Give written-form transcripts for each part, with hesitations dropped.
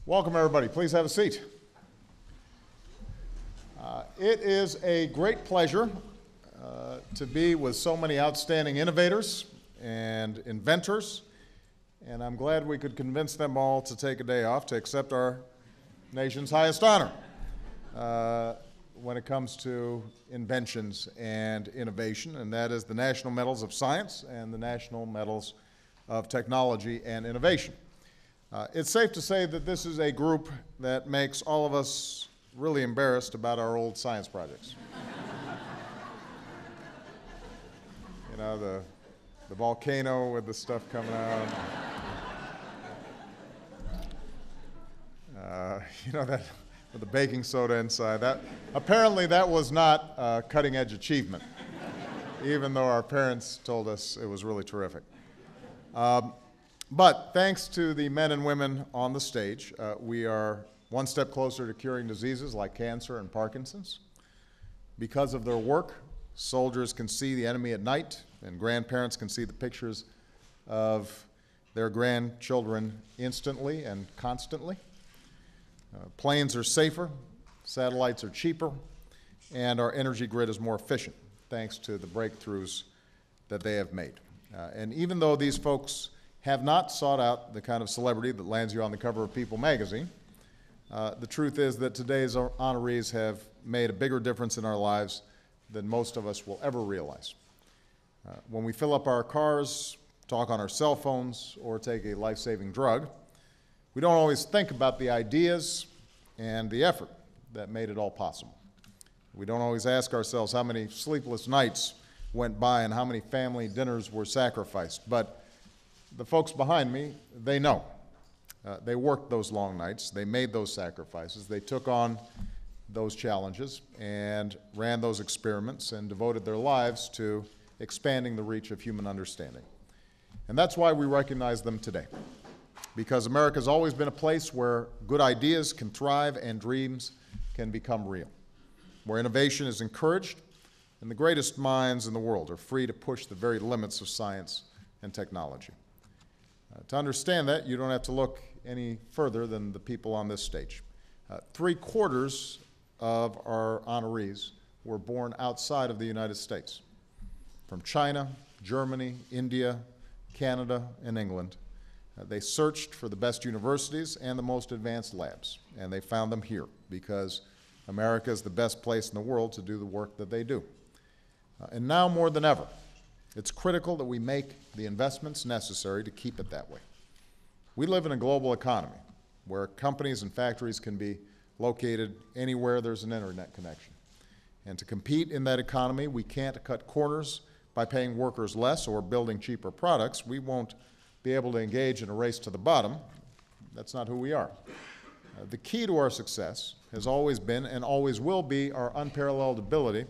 Welcome, everybody. Please have a seat. It is a great pleasure to be with so many outstanding innovators and inventors, and I'm glad we could convince them all to take a day off to accept our nation's highest honor when it comes to inventions and innovation, and that is the National Medals of Science and the National Medals of Technology and Innovation. It's safe to say that this is a group that makes all of us really embarrassed about our old science projects. You know, the volcano with the stuff coming out. You know, that with the baking soda inside. Apparently that was not a cutting-edge achievement, even though our parents told us it was really terrific. But thanks to the men and women on the stage, we are one step closer to curing diseases like cancer and Parkinson's. Because of their work, soldiers can see the enemy at night, and grandparents can see the pictures of their grandchildren instantly and constantly. Planes are safer, satellites are cheaper, and our energy grid is more efficient, thanks to the breakthroughs that they have made. And even though these folks have not sought out the kind of celebrity that lands you on the cover of People magazine, the truth is that today's honorees have made a bigger difference in our lives than most of us will ever realize. When we fill up our cars, talk on our cell phones, or take a life-saving drug, we don't always think about the ideas and the effort that made it all possible. We don't always ask ourselves how many sleepless nights went by and how many family dinners were sacrificed. But the folks behind me, they know. They worked those long nights. They made those sacrifices. They took on those challenges and ran those experiments and devoted their lives to expanding the reach of human understanding. And that's why we recognize them today. Because America's always been a place where good ideas can thrive and dreams can become real, where innovation is encouraged and the greatest minds in the world are free to push the very limits of science and technology. To understand that, you don't have to look any further than the people on this stage. 3/4 of our honorees were born outside of the United States, from China, Germany, India, Canada, and England. They searched for the best universities and the most advanced labs, and they found them here because America is the best place in the world to do the work that they do. And now more than ever, it's critical that we make the investments necessary to keep it that way. We live in a global economy where companies and factories can be located anywhere there's an internet connection. And to compete in that economy, we can't cut corners by paying workers less or building cheaper products. We won't be able to engage in a race to the bottom. That's not who we are. The key to our success has always been and always will be our unparalleled ability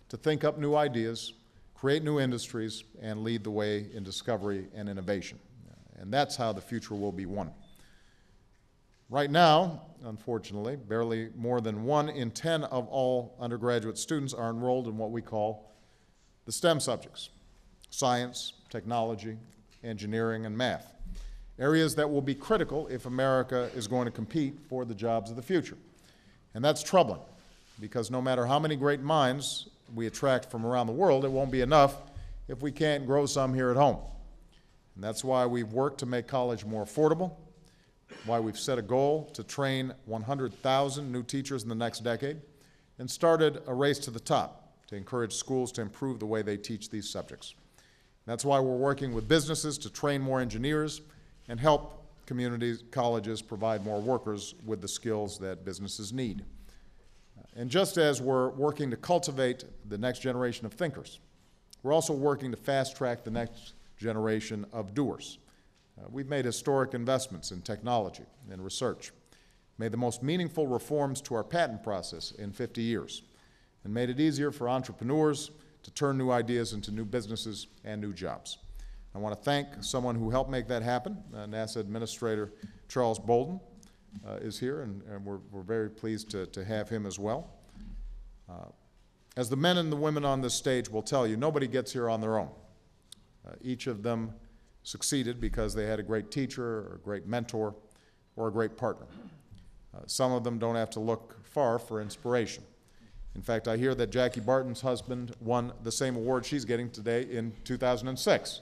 to think up new ideas, create new industries, and lead the way in discovery and innovation. And that's how the future will be won. Right now, unfortunately, barely more than 1 in 10 of all undergraduate students are enrolled in what we call the STEM subjects: science, technology, engineering, and math, areas that will be critical if America is going to compete for the jobs of the future. And that's troubling, because no matter how many great minds we attract from around the world, it won't be enough if we can't grow some here at home. And that's why we've worked to make college more affordable, why we've set a goal to train 100,000 new teachers in the next decade, and started a race to the top to encourage schools to improve the way they teach these subjects. That's why we're working with businesses to train more engineers and help communities, colleges provide more workers with the skills that businesses need. And just as we're working to cultivate the next generation of thinkers, we're also working to fast-track the next generation of doers. We've made historic investments in technology and research, made the most meaningful reforms to our patent process in 50 years, and made it easier for entrepreneurs to turn new ideas into new businesses and new jobs. I want to thank someone who helped make that happen. NASA Administrator Charles Bolden is here, and we're very pleased to have him as well. As the men and the women on this stage will tell you, nobody gets here on their own. Each of them succeeded because they had a great teacher or a great mentor or a great partner. Some of them don't have to look far for inspiration. In fact, I hear that Jackie Barton's husband won the same award she's getting today in 2006.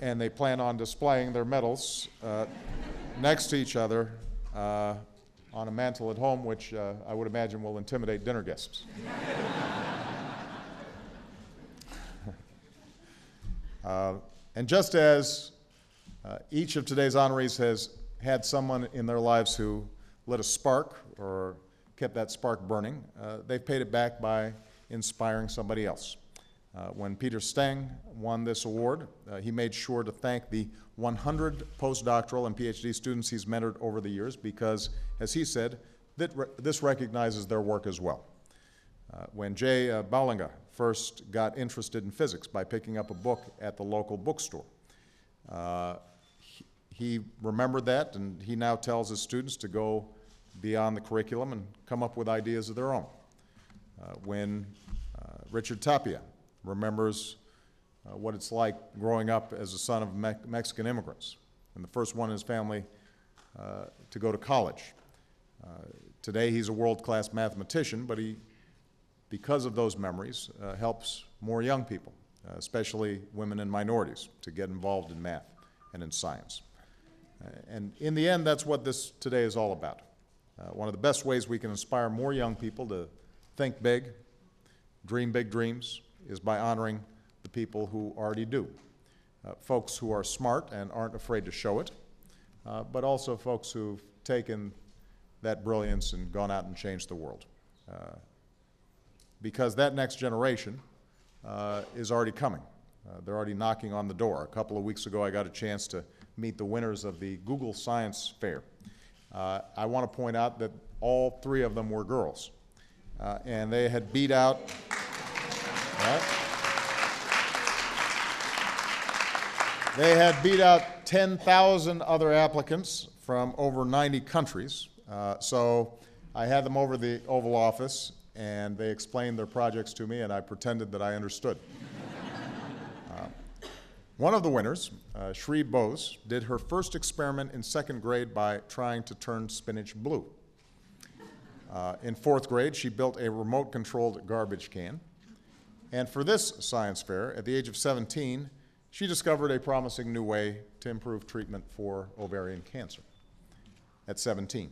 And they plan on displaying their medals next to each other on a mantle at home, which I would imagine will intimidate dinner guests. And just as each of today's honorees has had someone in their lives who lit a spark or kept that spark burning, they've paid it back by inspiring somebody else. When Peter Steng won this award, he made sure to thank the 100 postdoctoral and PhD students he's mentored over the years because, as he said, this recognizes their work as well. When Jay Baulinger first got interested in physics by picking up a book at the local bookstore, he remembered that, and he now tells his students to go beyond the curriculum and come up with ideas of their own. When Richard Tapia remembers what it's like growing up as a son of Mexican immigrants, and the first one in his family to go to college. Today he's a world-class mathematician, but he, because of those memories, helps more young people, especially women and minorities, to get involved in math and in science. And in the end, that's what this today is all about. One of the best ways we can inspire more young people to think big, dream big dreams, is by honoring the people who already do. Folks who are smart and aren't afraid to show it, but also folks who've taken that brilliance and gone out and changed the world. Because that next generation is already coming. They're already knocking on the door. A couple of weeks ago, I got a chance to meet the winners of the Google Science Fair. I want to point out that all three of them were girls. And they had beat out, right? They had beat out 10,000 other applicants from over 90 countries. So I had them over the Oval Office, and they explained their projects to me, and I pretended that I understood. One of the winners, Shri Bose, did her first experiment in second grade by trying to turn spinach blue. In fourth grade, she built a remote-controlled garbage can. And for this science fair, at the age of 17, she discovered a promising new way to improve treatment for ovarian cancer at 17.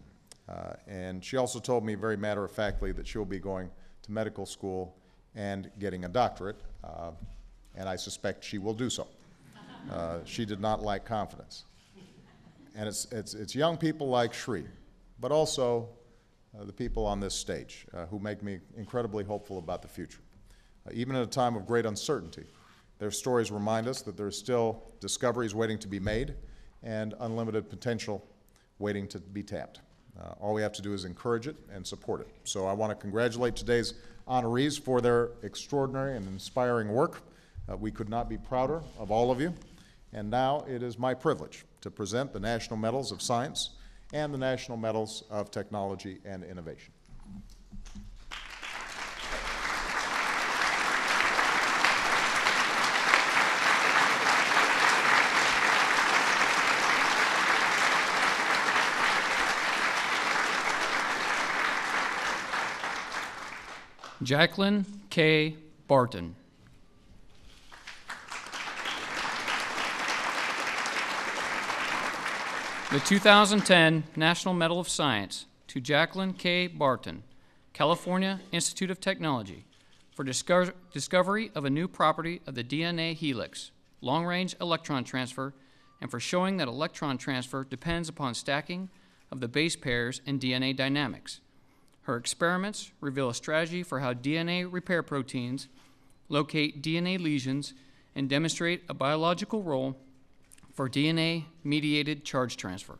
And she also told me very matter-of-factly that she'll be going to medical school and getting a doctorate, and I suspect she will do so. She did not lack confidence. And it's young people like Shri, but also the people on this stage who make me incredibly hopeful about the future. Even at a time of great uncertainty, their stories remind us that there are still discoveries waiting to be made and unlimited potential waiting to be tapped. All we have to do is encourage it and support it. So I want to congratulate today's honorees for their extraordinary and inspiring work. We could not be prouder of all of you. And now it is my privilege to present the National Medals of Science and the National Medals of Technology and Innovation. Jacqueline K. Barton. The 2010 National Medal of Science to Jacqueline K. Barton, California Institute of Technology, for discovery of a new property of the DNA helix, long-range electron transfer, and for showing that electron transfer depends upon stacking of the base pairs in DNA dynamics. Her experiments reveal a strategy for how DNA repair proteins locate DNA lesions and demonstrate a biological role for DNA-mediated charge transfer.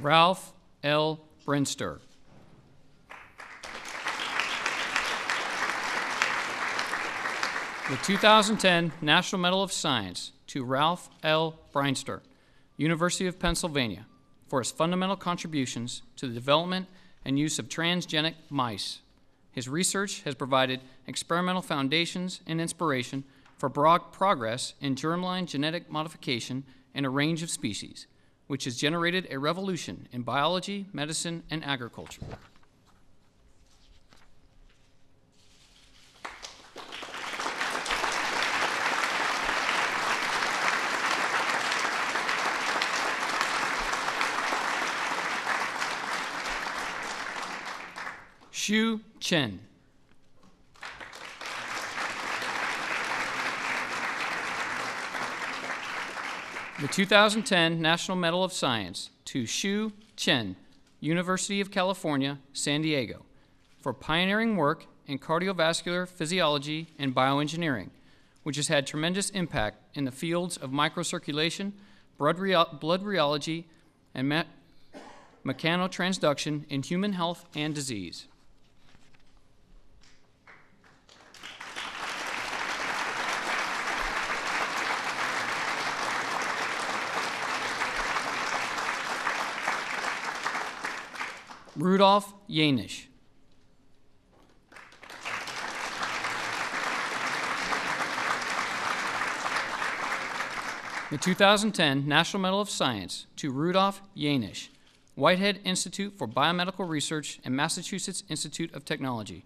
Ralph L. Brinster. The 2010 National Medal of Science to Ralph L. Breinster, University of Pennsylvania, for his fundamental contributions to the development and use of transgenic mice. His research has provided experimental foundations and inspiration for broad progress in germline genetic modification in a range of species, which has generated a revolution in biology, medicine, and agriculture. Xu Chen. The 2010 National Medal of Science to Xu Chen, University of California, San Diego, for pioneering work in cardiovascular physiology and bioengineering, which has had tremendous impact in the fields of microcirculation, blood rheology, and mechanotransduction in human health and disease. Rudolf Janisch. The 2010 National Medal of Science to Rudolf Janisch, Whitehead Institute for Biomedical Research and Massachusetts Institute of Technology,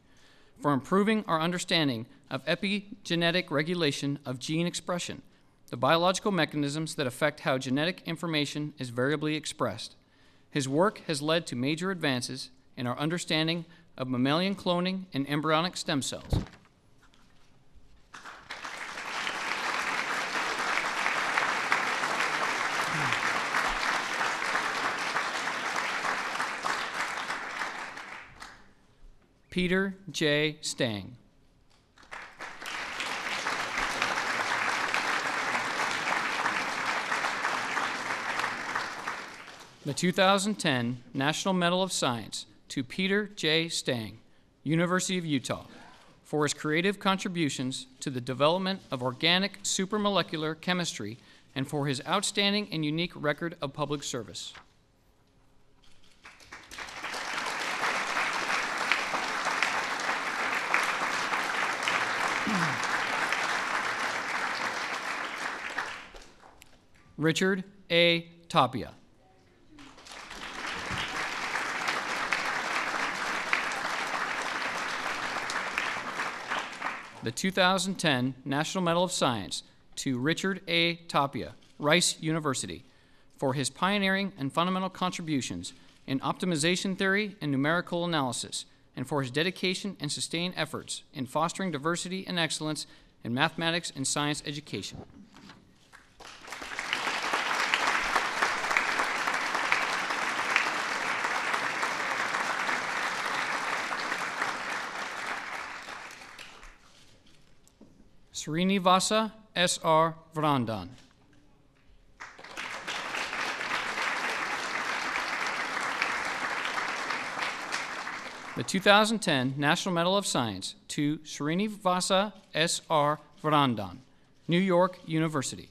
for improving our understanding of epigenetic regulation of gene expression, the biological mechanisms that affect how genetic information is variably expressed. His work has led to major advances in our understanding of mammalian cloning and embryonic stem cells. Peter J. Stang. The 2010 National Medal of Science to Peter J. Stang, University of Utah, for his creative contributions to the development of organic supramolecular chemistry and for his outstanding and unique record of public service. Richard A. Tapia. The 2010 National Medal of Science to Richard A. Tapia, Rice University, for his pioneering and fundamental contributions in optimization theory and numerical analysis, and for his dedication and sustained efforts in fostering diversity and excellence in mathematics and science education. Srinivasa S.R. Vrandan. The 2010 National Medal of Science to Srinivasa S.R. Vrandan, New York University,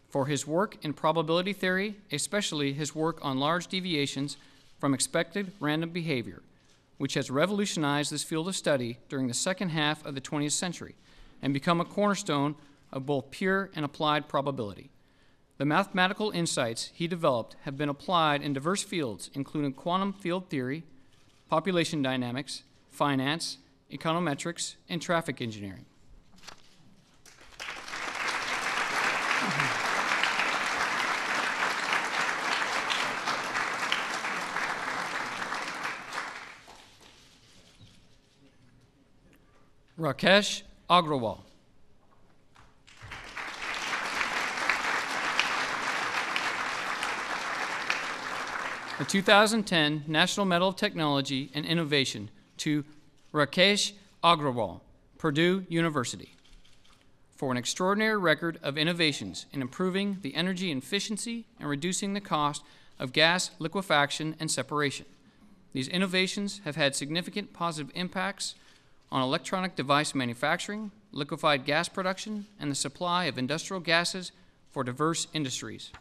for his work in probability theory, especially his work on large deviations from expected random behavior, which has revolutionized this field of study during the second half of the 20th century and become a cornerstone of both pure and applied probability. The mathematical insights he developed have been applied in diverse fields, including quantum field theory, population dynamics, finance, econometrics, and traffic engineering. Rakesh Agrawal. The 2010 National Medal of Technology and Innovation to Rakesh Agrawal, Purdue University, for an extraordinary record of innovations in improving the energy efficiency and reducing the cost of gas liquefaction and separation. These innovations have had significant positive impacts on electronic device manufacturing, liquefied gas production, and the supply of industrial gases for diverse industries.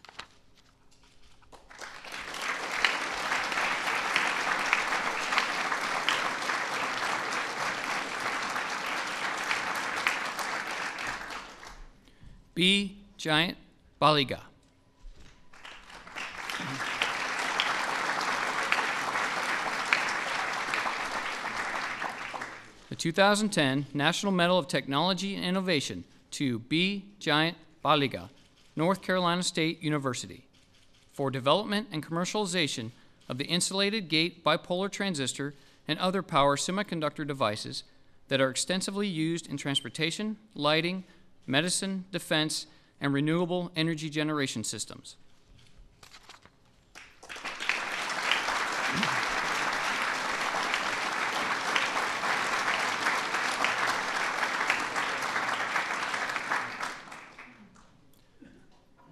B. Giant Baliga. The 2010 National Medal of Technology and Innovation to B. Giant Baliga, North Carolina State University, for development and commercialization of the insulated gate bipolar transistor and other power semiconductor devices that are extensively used in transportation, lighting, medicine, defense, and renewable energy generation systems.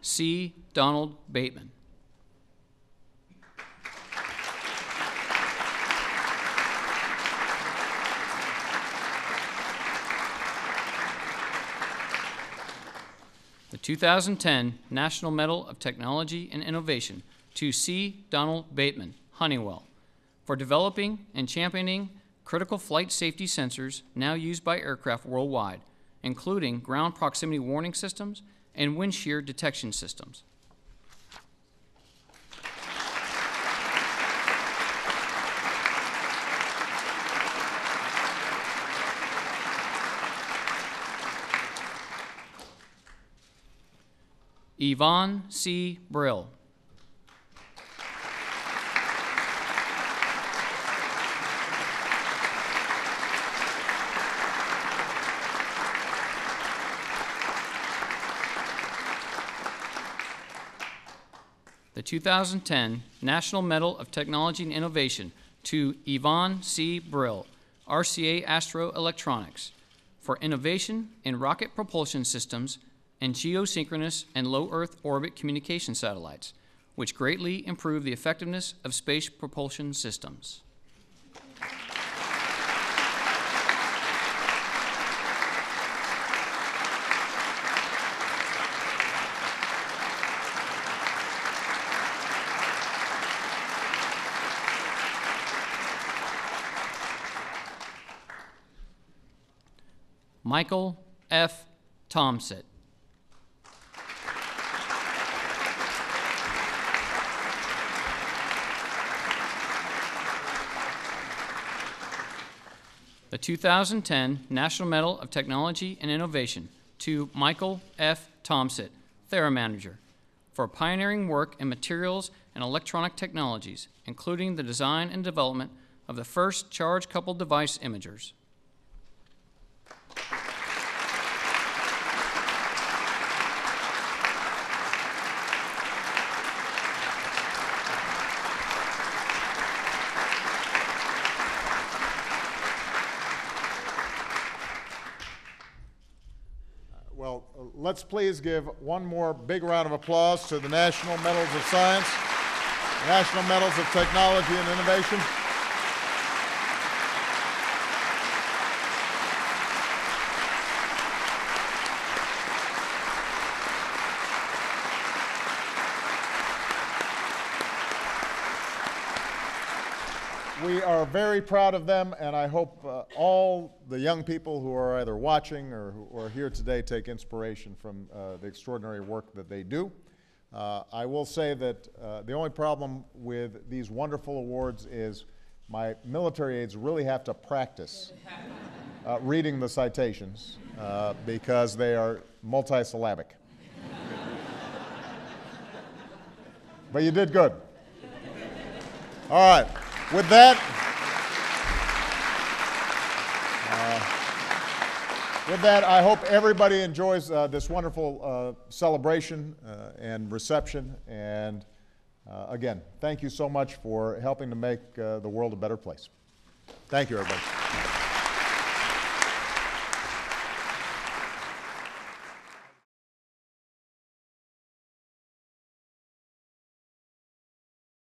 C. Donald Bateman. The 2010 National Medal of Technology and Innovation to C. Donald Bateman, Honeywell, for developing and championing critical flight safety sensors now used by aircraft worldwide, including ground proximity warning systems and wind shear detection systems. Yvonne C. Brill. The 2010 National Medal of Technology and Innovation to Yvonne C. Brill, RCA Astro Electronics, for innovation in rocket propulsion systems and geosynchronous and low Earth orbit communication satellites, which greatly improve the effectiveness of space propulsion systems. Michael F. Tomsit. The 2010 National Medal of Technology and Innovation to Michael F. Tomsit, Theramanager, for pioneering work in materials and electronic technologies, including the design and development of the first charge-coupled device imagers. Well, let's please give one more big round of applause to the National Medals of Science, National Medals of Technology and Innovation. We are very proud of them, and I hope all the young people who are either watching or who are here today take inspiration from the extraordinary work that they do. I will say that the only problem with these wonderful awards is my military aides really have to practice reading the citations because they are multisyllabic. But you did good. All right. With that, I hope everybody enjoys this wonderful celebration and reception. And again, thank you so much for helping to make the world a better place. Thank you, everybody.